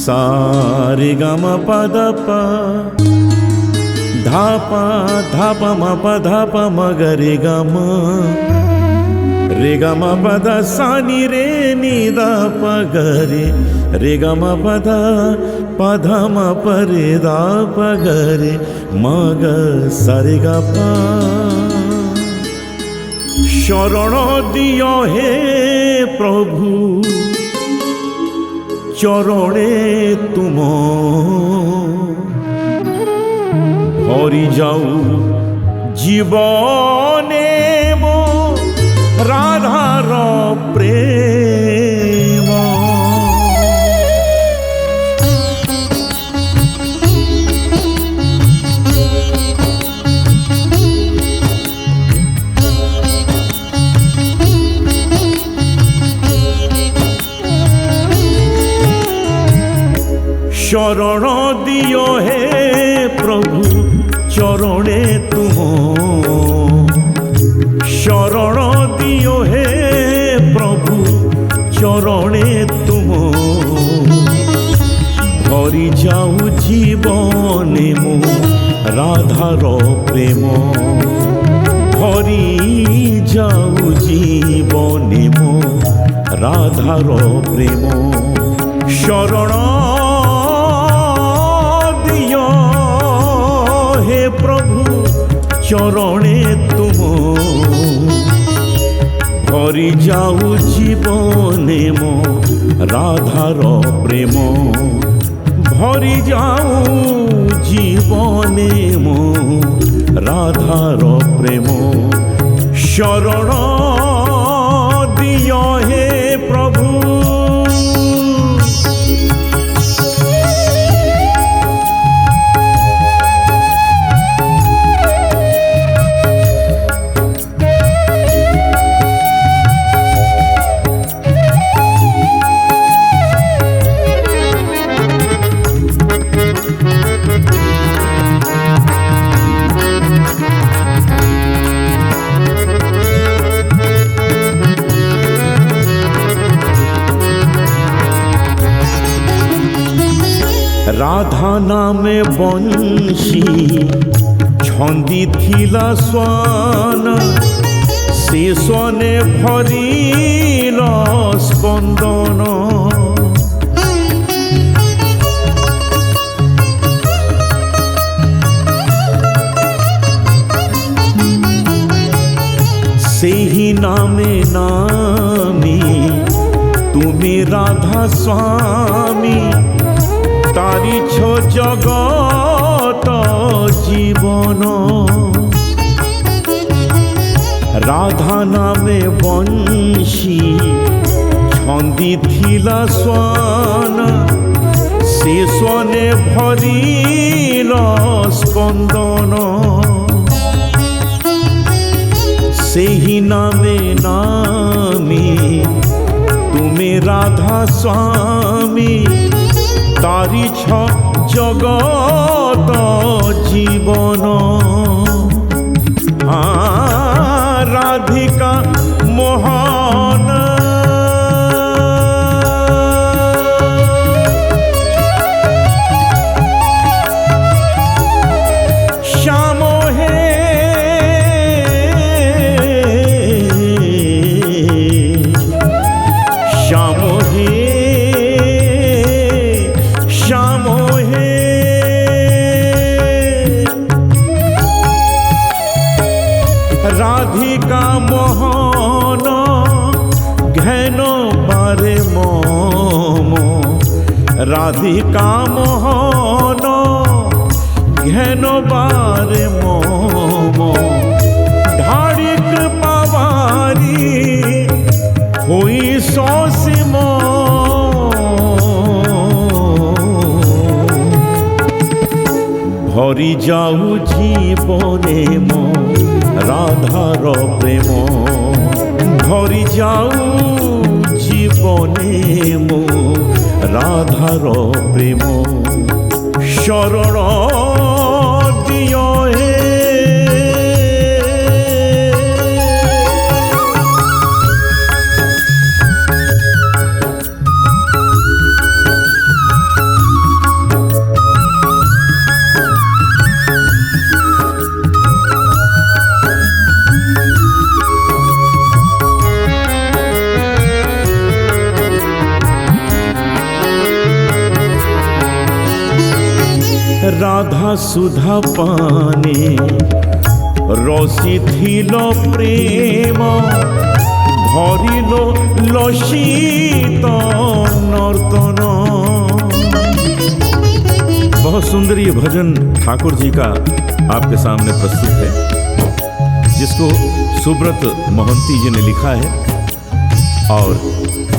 सा रे ग म प द प धा प धा प म प धा प म ग रे ग म प द सा नि रे नि द प ग रे ग म प द प ध म प रे द प ग रे म ग सा रे ग प। शरण दियो हे प्रभु चरणे तुम भरी जाऊ जीवने मो राधार प्रेम। शरण दियो हे प्रभु चरणे तुम शरण दियो हे प्रभु चरणे तुम भरी जाऊ जीवने मो राधार प्रेम भरी जाऊ जीवने मो राधार प्रेम। शरण हे प्रभु चरणे तुम भरी जाऊ जीवने मो राधार प्रेम भरी जाऊ जीवने मो राधार प्रेम। शरण दियो हे प्रभु राधा नामे बंशी छंदी थिला स्वान से स्वने भरिल स्पंदन। सेही नामे नामी तुमी राधा स्वामी तारी छो जगत जीवन। राधा नामे बंशी छंदी थिला स्वान से स्वने भरिल स्पंदन। सेही नामे नामी तुमे राधा स्वामी तारी छ जगत जीवन। राधिका मोहन श्याम हे श्याम हे राधिका मोहन घन बारे मम राधिका मोहन घन बारे मम ढाड़ी कृपा बारी हुई सौसिम भरी जाऊ जीवने मो राधार प्रेम भरी जाऊ जीवने मो राधार प्रेम। शरण दियो हे सुधा पाने रसिथिल प्रेम भरिल लसित नर्तन। बहुत सुंदर ये भजन ठाकुर जी का आपके सामने प्रस्तुत है, जिसको सुब्रत मोहंती जी ने लिखा है और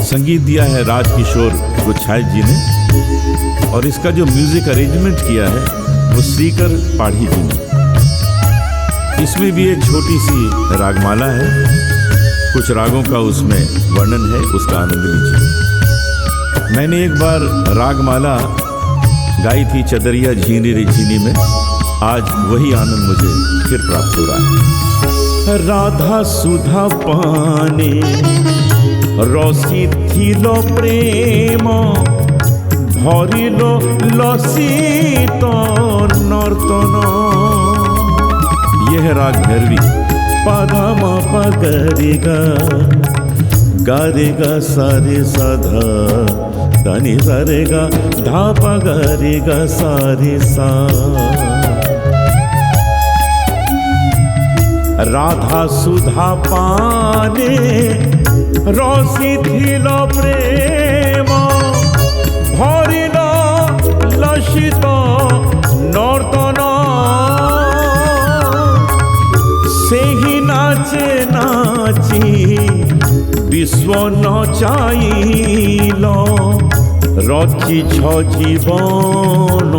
संगीत दिया है राजकिशोर गुच्छाइत जी ने, और इसका जो म्यूजिक अरेंजमेंट किया है वो श्रीकर पाढ़ी जी ने। इसमें भी एक छोटी सी रागमाला है, कुछ रागों का उसमें वर्णन है, उसका आनंद लीजिए। मैंने एक बार रागमाला गाई थी चदरिया झीनी रे झीनी में, आज वही आनंद मुझे फिर प्राप्त हो रहा है। राधा सुधा पाने रसिथिल प्रेम भरिल लसित नर्तन। यह राग भैरवी पधम पगरेगा गारेगा सारे साधा धनी सरेगा धा पगरेगा सारे सा। राधा सुधा पाने रसिथिल प्रेम भरिल लसित नर्तन। सेहि नाचे नाची विश्व नचाइल रचिछ जीवन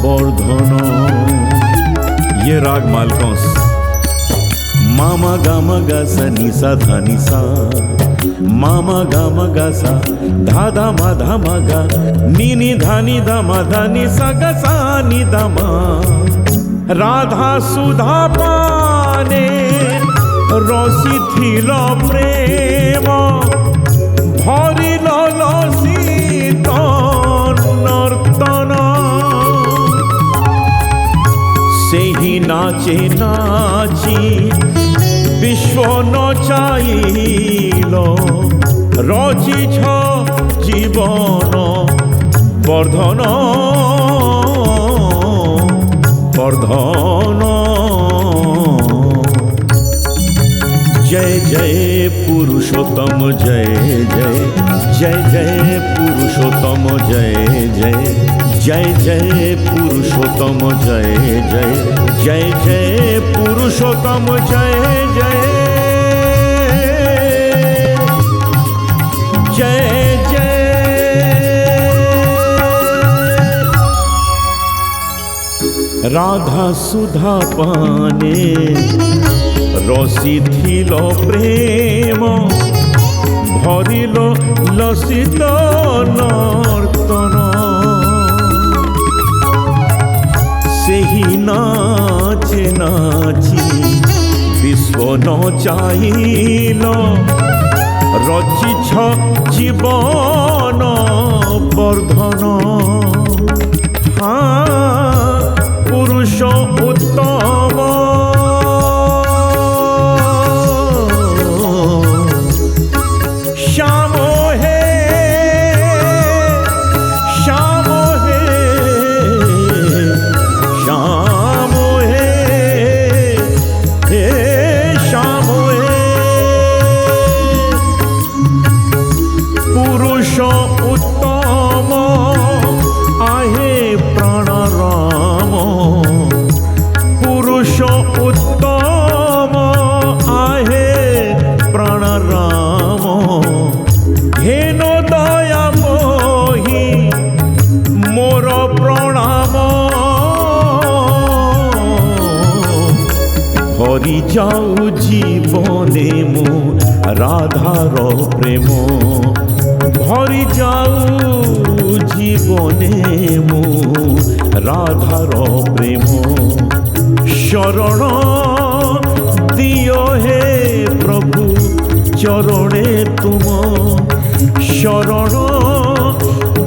वर्धन। ये राग मालकंस मामा गामा गा सा नि सा धा नि सा, मामा गामा गा सा धा धा मा धा मा गा नी नी धा नि धा मा धा नि सा गा सा नि धा मा। राधा सुधा पाने रसिथिल प्रेम भरिल लसित नर्तन। सेहि नाचे नाची विश्व नचाइल रचिछ जीवन वर्धन वर्धन। जय जय पुरुषोत्तम जय जय जय जय पुरुषोत्तम जय जय जय जय पुरुषोत्तम जय जय जय जय पुरुषोत्तम जय जय जय जय। राधा सुधा पाने रसिथिल प्रेम भरिल लसित नर्तन। सेहि नाचे नाची विश्व नचाइल रचिछ जीवन वर्धन। हाँ पुरुष उत्तम श्याम हे श्याम हे श्याम हे हे श्याम हे। पुरुष उत्तम आहे प्राण राम, पुरुष उत्तम आहे प्राण राम। हेनो दया मोहि मोर प्रणाम, भरि जाऊ जीवने मो राधार प्रेम, भरि जाऊ जीवने मो राधार प्रेम। शरण दियो हे प्रभु चरणे तुम, शरण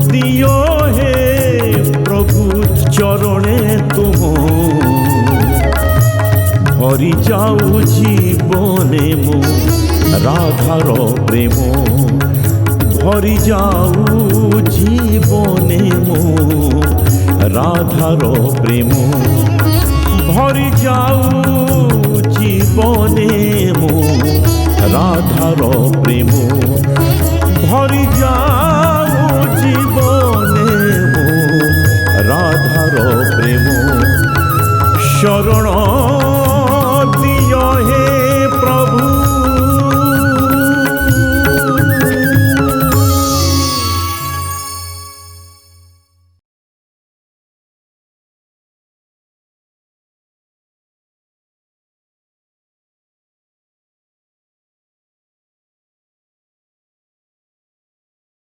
दियो हे प्रभु चरणे तुम। भरि जाऊ जीवने मो राधार प्रेम, भरि जाऊ जीवने मो রাধার প্রেম ভরি যাও জীবনে